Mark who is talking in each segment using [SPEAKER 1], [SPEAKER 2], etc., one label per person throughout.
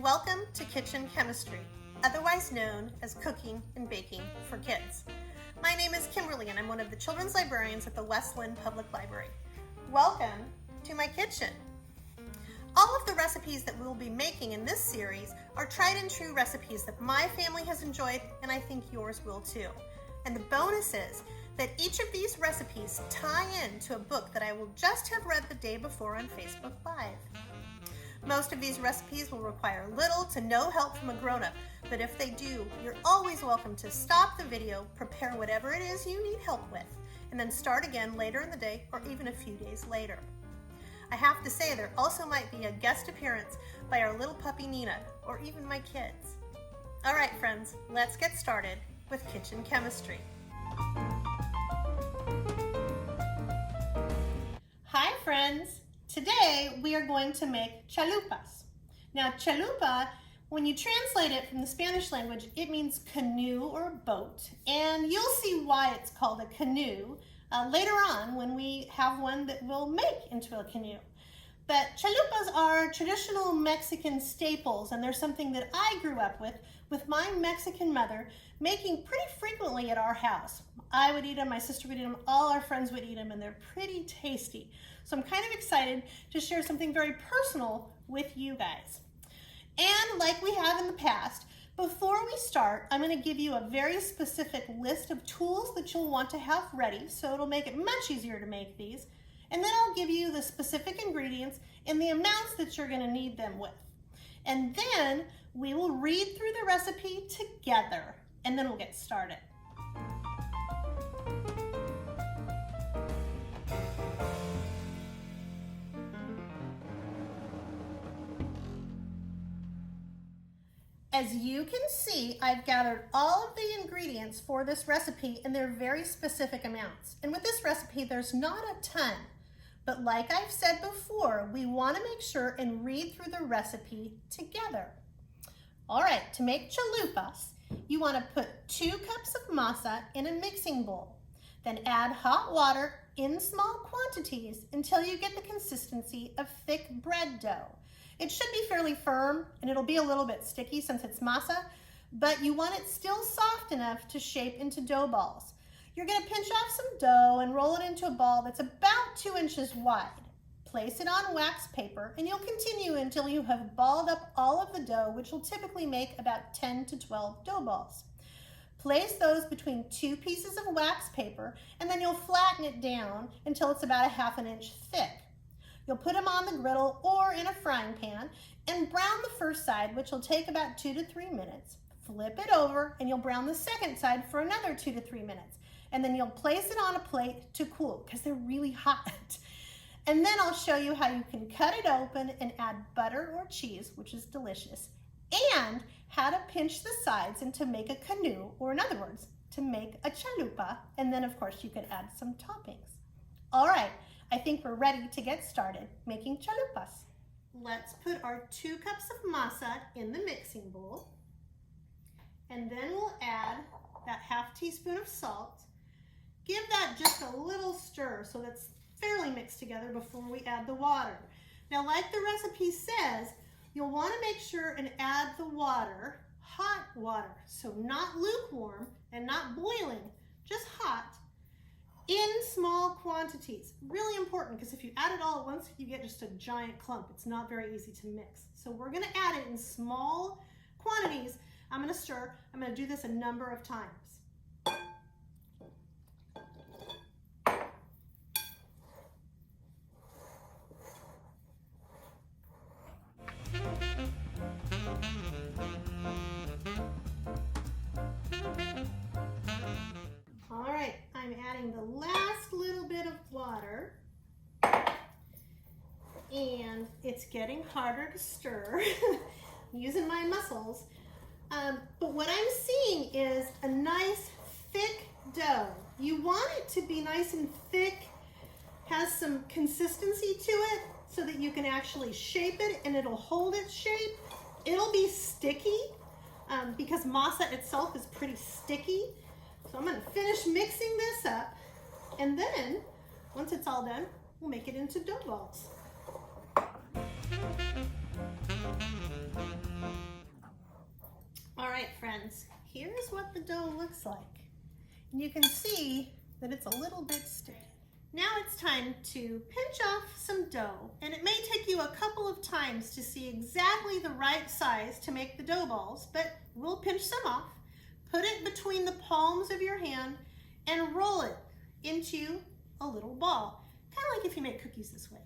[SPEAKER 1] Welcome to Kitchen Chemistry, otherwise known as cooking and baking for kids. My name is Kimberley and I'm one of the children's librarians at the Westland Public Library. Welcome to my kitchen. All of the recipes that we'll be making in this series are tried and true recipes that my family has enjoyed and I think yours will too. And the bonus is that each of these recipes tie in to a book that I will just have read the day before on Facebook Live. Most of these recipes will require little to no help from a grown-up, but if they do, you're always welcome to stop the video, prepare whatever it is you need help with, and then start again later in the day or even a few days later. I have to say there also might be a guest appearance by our little puppy Nina, or even my kids. All right, friends, let's get started with Kitchen Chemistry. Hi, friends. Today, we are going to make chalupas. Now, chalupa, when you translate it from the Spanish language, it means canoe or boat. And you'll see why it's called a canoe later on when we have one that we'll make into a canoe. But chalupas are traditional Mexican staples, and they're something that I grew up with my Mexican mother making pretty frequently at our house. I would eat them, my sister would eat them, all our friends would eat them, and they're pretty tasty. So I'm kind of excited to share something very personal with you guys. And like we have in the past, before we start, I'm going to give you a very specific list of tools that you'll want to have ready, so it'll make it much easier to make these. And then I'll give you the specific ingredients and the amounts that you're going to need them with. And then we will read through the recipe together, and then we'll get started. As you can see, I've gathered all of the ingredients for this recipe and they're very specific amounts. And with this recipe, there's not a ton, but like I've said before, we want to make sure and read through the recipe together. All right, to make chalupas, you want to put 2 cups of masa in a mixing bowl. Then add hot water in small quantities until you get the consistency of thick bread dough. It should be fairly firm and it'll be a little bit sticky since it's masa, but you want it still soft enough to shape into dough balls. You're going to pinch off some dough and roll it into a ball that's about 2 inches wide. Place it on wax paper and you'll continue until you have balled up all of the dough, which will typically make about 10 to 12 dough balls. Place those between 2 pieces of wax paper and then you'll flatten it down until it's about a ½ inch thick. You'll put them on the griddle or in a frying pan and brown the first side, which will take about 2 to 3 minutes. Flip it over and you'll brown the second side for another 2 to 3 minutes. And then you'll place it on a plate to cool because they're really hot. And then I'll show you how you can cut it open and add butter or cheese, which is delicious, and how to pinch the sides and to make a canoe, or in other words, to make a chalupa. And then of course you could add some toppings. All right. I think we're ready to get started making chalupas. Let's put our 2 cups of masa in the mixing bowl. And then we'll add that ½ teaspoon of salt. Give that just a little stir so that's fairly mixed together before we add the water. Now, like the recipe says, you'll want to make sure and add the water, hot water, so not lukewarm and not boiling, just hot, in small quantities. Really important because if you add it all at once, you get just a giant clump. It's not very easy to mix. So we're going to add it in small quantities. I'm going to stir. I'm going to do this a number of times. I'm adding the last little bit of water and it's getting harder to stir. I'm using my muscles. But what I'm seeing is a nice thick dough. You want it to be nice and thick, has some consistency to it so that you can actually shape it and it'll hold its shape. It'll be sticky because masa itself is pretty sticky. So I'm going to finish mixing this up, and then once it's all done, we'll make it into dough balls. All right, friends, here's what the dough looks like. And you can see that it's a little bit sticky. Now it's time to pinch off some dough, and it may take you a couple of times to see exactly the right size to make the dough balls, but we'll pinch some off, put it between the palms of your hand, and roll it into a little ball, kind of like if you make cookies this way.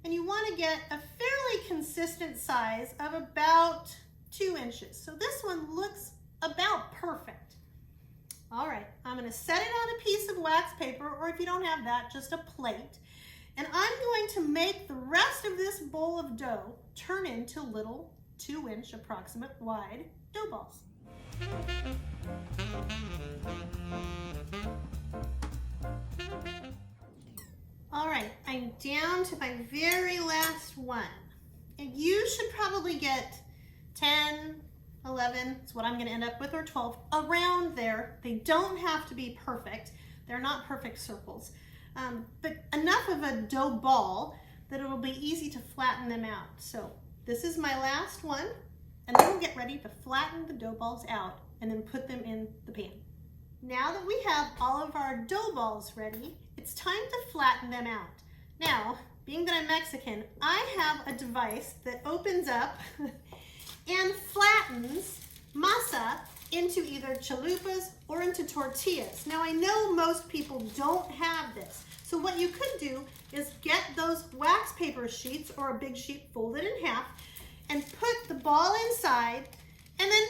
[SPEAKER 1] And you want to get a fairly consistent size of about 2 inches. So this one looks about perfect. All right, I'm going to set it on a piece of wax paper, or if you don't have that, just a plate. And I'm going to make the rest of this bowl of dough turn into little 2-inch approximate wide dough balls. All right, I'm down to my very last one. And you should probably get 10, 11, that's what I'm going to end up with, or 12, around there. They don't have to be perfect. They're not perfect circles, but enough of a dough ball that it'll be easy to flatten them out. So this is my last one, and then we'll get ready to flatten the dough balls out and then put them in the pan. Now that we have all of our dough balls ready, it's time to flatten them out. Now, being that I'm Mexican, I have a device that opens up and flattens masa into either chalupas or into tortillas. Now I know most people don't have this, so what you could do is get those wax paper sheets or a big sheet, fold it in half, and put the ball inside, and then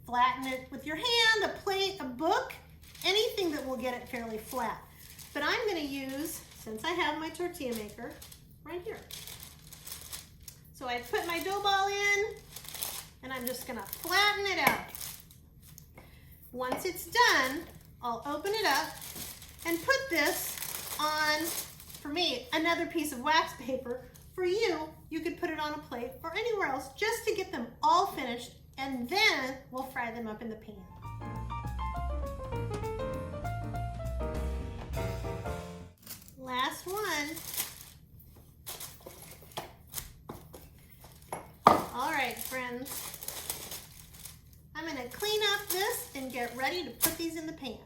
[SPEAKER 1] flatten it with your hand, a plate, a book, anything that will get it fairly flat. But I'm going to use, since I have my tortilla maker, right here. So I put my dough ball in, and I'm just gonna flatten it out. Once it's done, I'll open it up and put this on, for me, another piece of wax paper. For you, you could put it on a plate or anywhere else just to get them all finished, and then we'll fry them up in the pan. Last one. All right, friends. I'm going to clean up this and get ready to put these in the pan.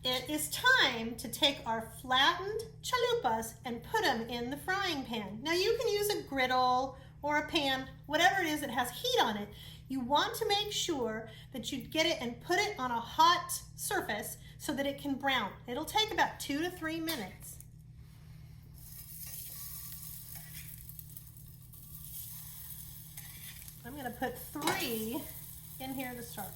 [SPEAKER 1] It is time to take our flattened chalupas and put them in the frying pan. Now you can use a griddle or a pan, whatever it is that has heat on it. You want to make sure that you get it and put it on a hot surface so that it can brown. It'll take about 2 to 3 minutes. I'm going to put 3 in here to start.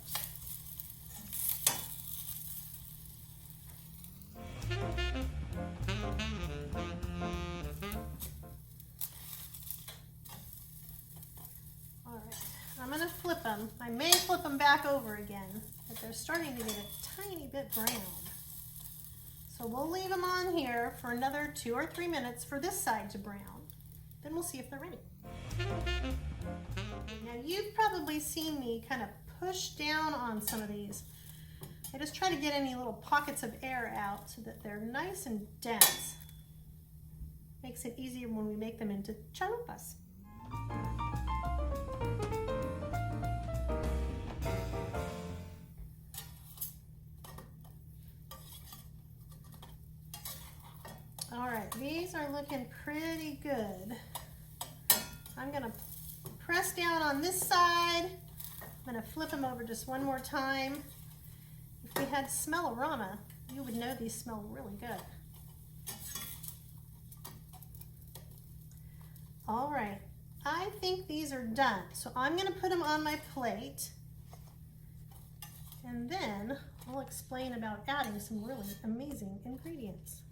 [SPEAKER 1] All right, I'm going to flip them. I may flip them back over again, but they're starting to get a tiny bit brown. So we'll leave them on here for another 2 or 3 minutes for this side to brown. Then we'll see if they're ready. Now you've probably seen me kind of push down on some of these. I just try to get any little pockets of air out so that they're nice and dense. Makes it easier when we make them into chalupas. All right, these are looking pretty good. I'm gonna press down on this side. I'm gonna flip them over just one more time. If we had smell-o-rama, you would know these smell really good. All right, I think these are done. So I'm gonna put them on my plate, and then I'll explain about adding some really amazing ingredients.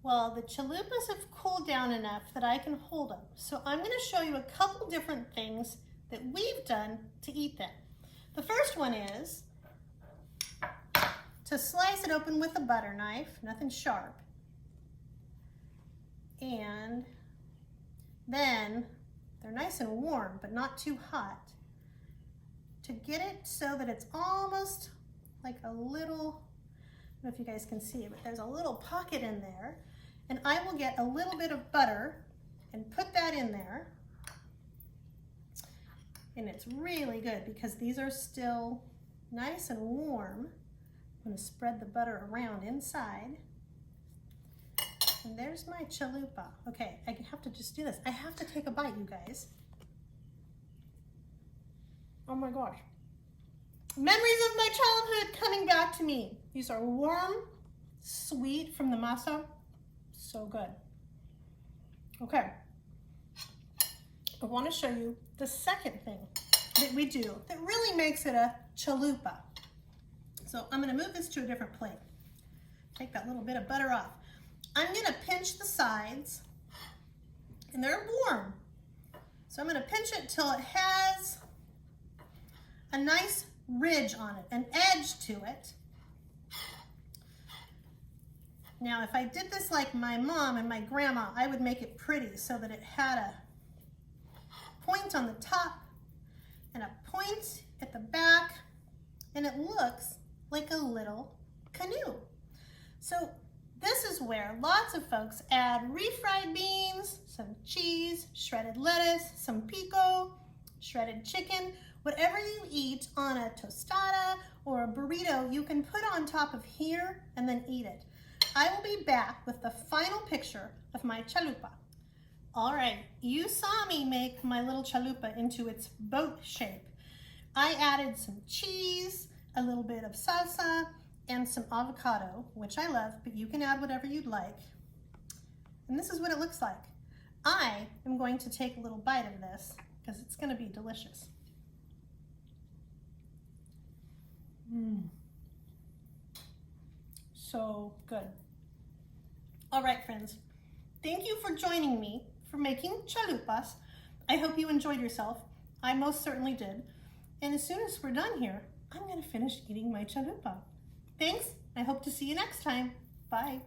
[SPEAKER 1] Well, the chalupas have cooled down enough that I can hold them. So I'm going to show you a couple different things that we've done to eat them. The first one is to slice it open with a butter knife, nothing sharp. And then they're nice and warm, but not too hot. To get it so that it's almost like a little, I don't know if you guys can see it, but there's a little pocket in there. And I will get a little bit of butter and put that in there. And it's really good because these are still nice and warm. I'm gonna spread the butter around inside. And there's my chalupa. Okay, I have to just do this. I have to take a bite, you guys. Oh my gosh. Memories of my childhood coming back to me. These are warm, sweet from the masa. So good. Okay. I want to show you the second thing that we do that really makes it a chalupa. So I'm going to move this to a different plate. Take that little bit of butter off. I'm going to pinch the sides, and they're warm. So I'm going to pinch it till it has a nice ridge on it, an edge to it. Now, if I did this like my mom and my grandma, I would make it pretty so that it had a point on the top and a point at the back, and it looks like a little canoe. So this is where lots of folks add refried beans, some cheese, shredded lettuce, some pico, shredded chicken, whatever you eat on a tostada or a burrito, you can put on top of here and then eat it. I will be back with the final picture of my chalupa. All right, you saw me make my little chalupa into its boat shape. I added some cheese, a little bit of salsa, and some avocado, which I love, but you can add whatever you'd like. And this is what it looks like. I am going to take a little bite of this because it's going to be delicious. So good. All right, friends. Thank you for joining me for making chalupas. I hope you enjoyed yourself. I most certainly did. And as soon as we're done here, I'm going to finish eating my chalupa. Thanks. I hope to see you next time. Bye.